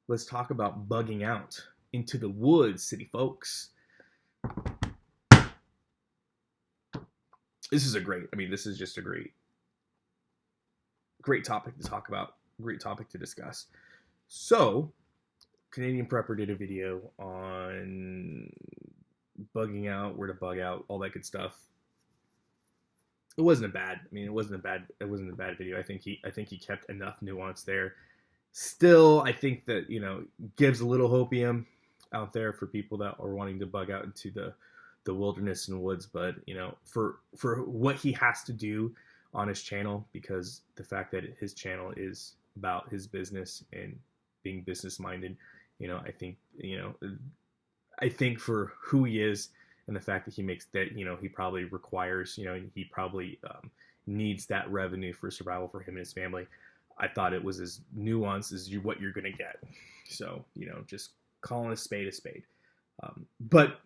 let's talk about bugging out into the woods, city folks. This is a great, I mean, this is just a great topic to talk about, great topic to discuss. So, Canadian Prepper did a video on bugging out, where to bug out, all that good stuff. It wasn't a bad, I mean, it wasn't a bad video. I think he kept enough nuance there. Still, I think that, gives a little hopium out there for people that are wanting to bug out into the wilderness and woods. But for what he has to do on his channel, because the fact that his channel is about his business and being business minded, I think for who he is and the fact that he makes that, he probably requires, he probably needs that revenue for survival for him and his family. I thought it was as nuanced as what you're going to get. So, just calling a spade a spade. But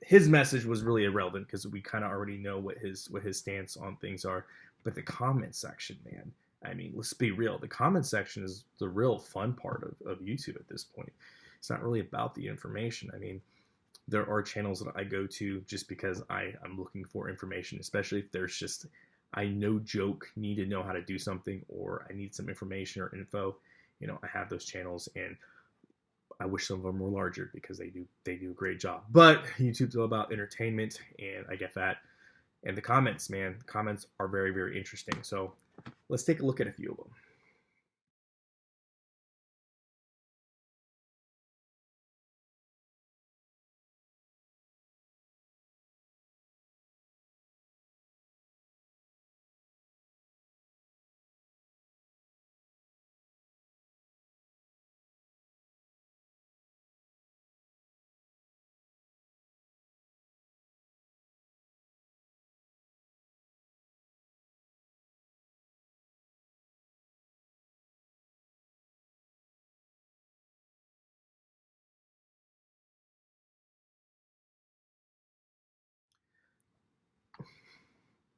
his message was really irrelevant because we kind of already know what his stance on things are. But the comment section, man, I mean, let's be real. The comment section is the real fun part of YouTube at this point. It's not really about the information. I mean, there are channels that I go to just because I'm looking for information, especially if there's just, I no joke need to know how to do something, or I need some information or info. I have those channels, and I wish some of them were larger because they do a great job. But YouTube's all about entertainment, and I get that. And the comments, man, the comments are very, very interesting. So let's take a look at a few of them.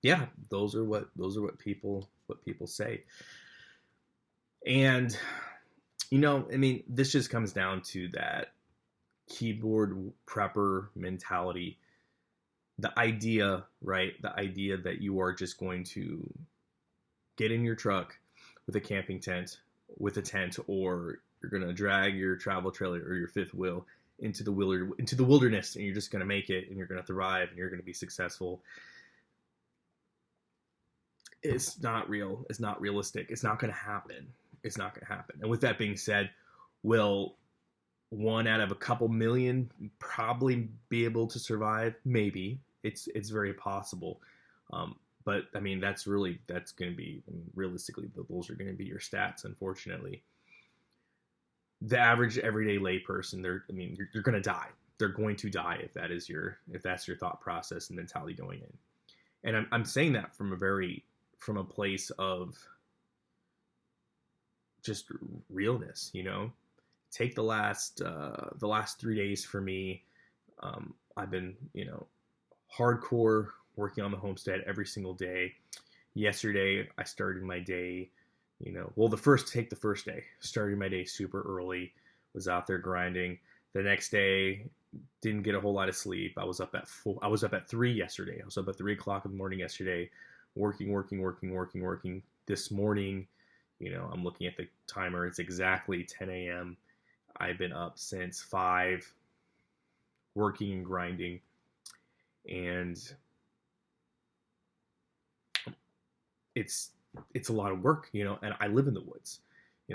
Yeah, those are what people say. And I mean, this just comes down to that keyboard prepper mentality. The idea, right? The idea that you are just going to get in your truck with a camping tent, with a tent, or you're going to drag your travel trailer or your fifth wheel into the wilderness, and you're just going to make it, and you're going to thrive, and you're going to be successful. It's not real. It's not realistic. It's not going to happen. It's not going to happen. And with that being said, will one out of a couple million probably be able to survive? Maybe. It's very possible. But I mean, that's going to be, I mean, realistically, those are going to be your stats. Unfortunately, the average everyday layperson, you're going to die. They're going to die if that's your thought process and mentality going in. And I'm saying that from a place of just realness. Take the last 3 days for me. I've been hardcore working on the homestead every single day. Yesterday I started my day, the first day, started my day super early, was out there grinding. The next day, didn't get a whole lot of sleep. I was up at 3 yesterday. I was up at 3 o'clock in the morning yesterday, working. This morning, I'm looking at the timer. It's exactly 10 a.m. I've been up since 5, working and grinding. And it's a lot of work, and I live in the woods.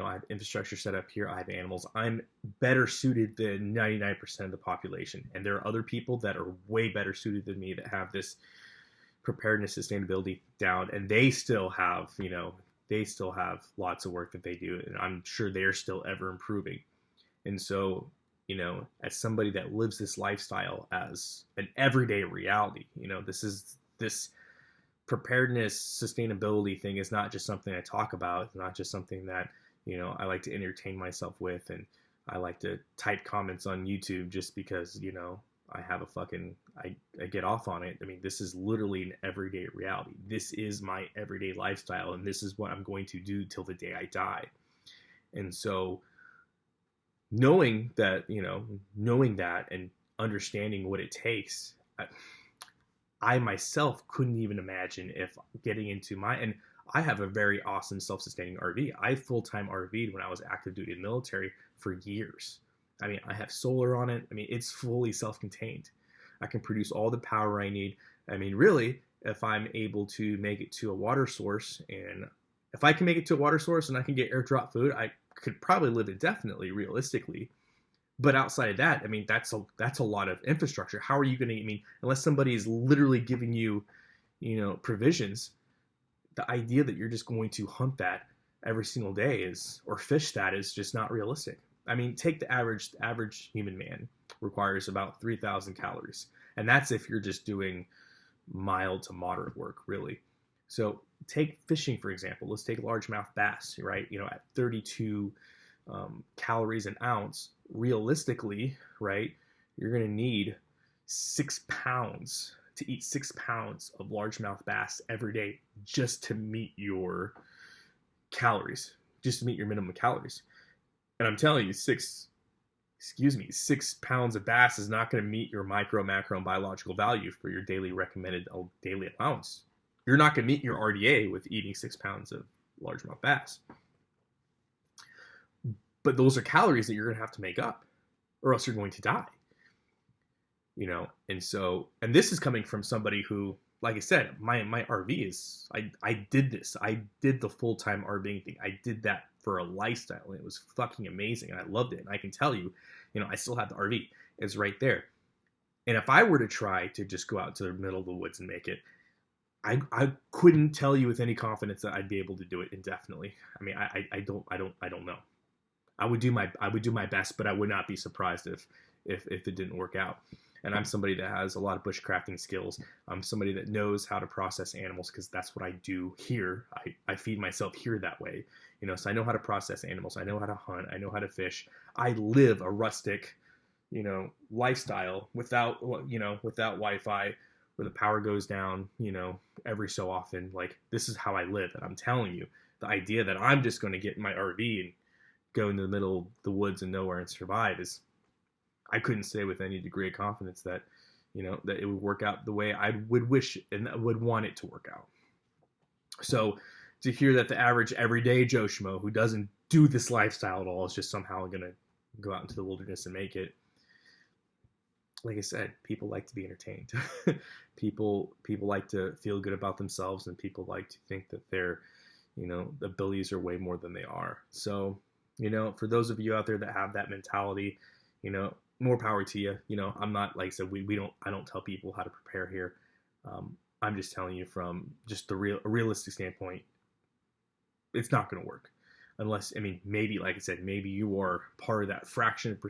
I have infrastructure set up here. I have animals. I'm better suited than 99% of the population. And there are other people that are way better suited than me that have this preparedness, sustainability down, and they still have lots of work that they do, and I'm sure they're still ever improving. And so, as somebody that lives this lifestyle as an everyday reality, this preparedness, sustainability thing is not just something I talk about. It's not just something that, I like to entertain myself with, and I like to type comments on YouTube just because, I have I get off on it. I mean, this is literally an everyday reality. This is my everyday lifestyle, and this is what I'm going to do till the day I die. And so knowing that, knowing that and understanding what it takes, I myself couldn't even imagine if getting into and I have a very awesome self-sustaining RV. I full-time RV'd when I was active duty in the military for years. I mean, I have solar on it. I mean, it's fully self-contained. I can produce all the power I need. I mean, really, if I'm able to make it to a water source, and if I can make it to a water source and I can get airdrop food, I could probably live indefinitely, realistically. But outside of that, I mean, that's a lot of infrastructure. How are you going to, I mean, unless somebody is literally giving you, provisions, the idea that you're just going to hunt that every single day or fish that is just not realistic. I mean, take the average human man requires about 3,000 calories. And that's if you're just doing mild to moderate work, really. So take fishing, for example. Let's take largemouth bass, right? At 32 calories an ounce, realistically, right, you're going to need 6 pounds to eat 6 pounds of largemouth bass every day just to meet your calories, just to meet your minimum calories. And I'm telling you, 6 pounds of bass is not going to meet your micro, macro, and biological value for your recommended daily allowance. You're not going to meet your RDA with eating 6 pounds of largemouth bass. But those are calories that you're going to have to make up, or else you're going to die. And this is coming from somebody who, like I said, my RV is, I did this. I did the full-time RVing thing. I did that for a lifestyle, and it was fucking amazing, and I loved it. And I can tell you, I still have the RV. It's right there. And if I were to try to just go out to the middle of the woods and make it, I couldn't tell you with any confidence that I'd be able to do it indefinitely. I mean, I don't know. I would do my best, but I would not be surprised if it didn't work out. And I'm somebody that has a lot of bushcrafting skills. I'm somebody that knows how to process animals, because that's what I do here. I feed myself here that way. So I know how to process animals. I know how to hunt. I know how to fish. I live a rustic, lifestyle without Wi-Fi, where the power goes down, every so often. Like, this is how I live. And I'm telling you, the idea that I'm just going to get in my RV and go into the middle of the woods and nowhere and survive is, I couldn't say with any degree of confidence that, that it would work out the way I would wish and would want it to work out. So to hear that the average everyday Joe Schmo who doesn't do this lifestyle at all is just somehow going to go out into the wilderness and make it, like I said, people like to be entertained. people like to feel good about themselves, and people like to think that their, abilities are way more than they are. So, for those of you out there that have that mentality, more power to you. I'm not, like I said, I don't tell people how to prepare here. I'm just telling you from just a realistic standpoint, it's not going to work unless, maybe, like I said, maybe you are part of that fraction of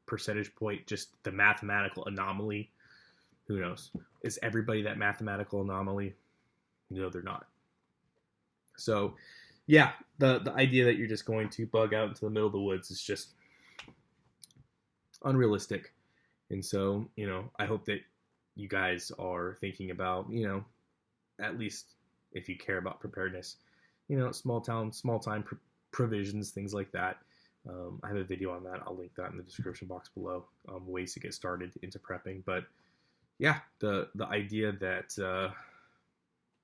percentage point, just the mathematical anomaly. Who knows? Is everybody that mathematical anomaly? No, they're not. So yeah, the idea that you're just going to bug out into the middle of the woods is just unrealistic. And so, I hope that you guys are thinking about, at least if you care about preparedness, small time provisions, things like that. I have a video on that. I'll link that in the description box below, ways to get started into prepping. But yeah, the idea that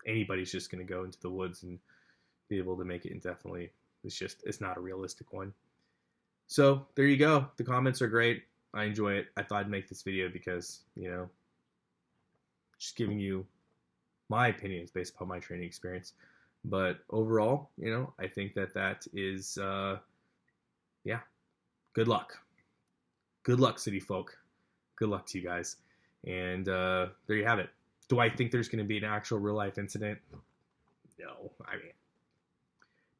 anybody's just going to go into the woods and be able to make it indefinitely, it's not a realistic one. So there you go. The comments are great. I enjoy it. I thought I'd make this video because, just giving you my opinions based upon my training experience. But overall, I think that is, yeah, good luck. Good luck, city folk. Good luck to you guys. And there you have it. Do I think there's going to be an actual real life incident? No. I mean,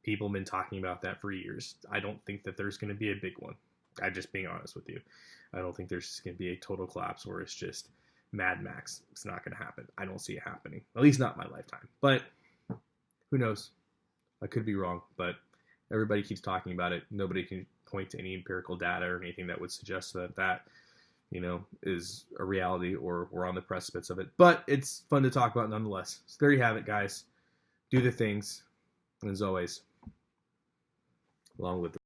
people have been talking about that for years. I don't think that there's going to be a big one. I'm just being honest with you. I don't think there's just going to be a total collapse where it's just Mad Max. It's not going to happen. I don't see it happening. At least not in my lifetime. But who knows? I could be wrong. But everybody keeps talking about it. Nobody can point to any empirical data or anything that would suggest that is a reality or we're on the precipice of it. But it's fun to talk about nonetheless. So there you have it, guys. Do the things. And as always, along with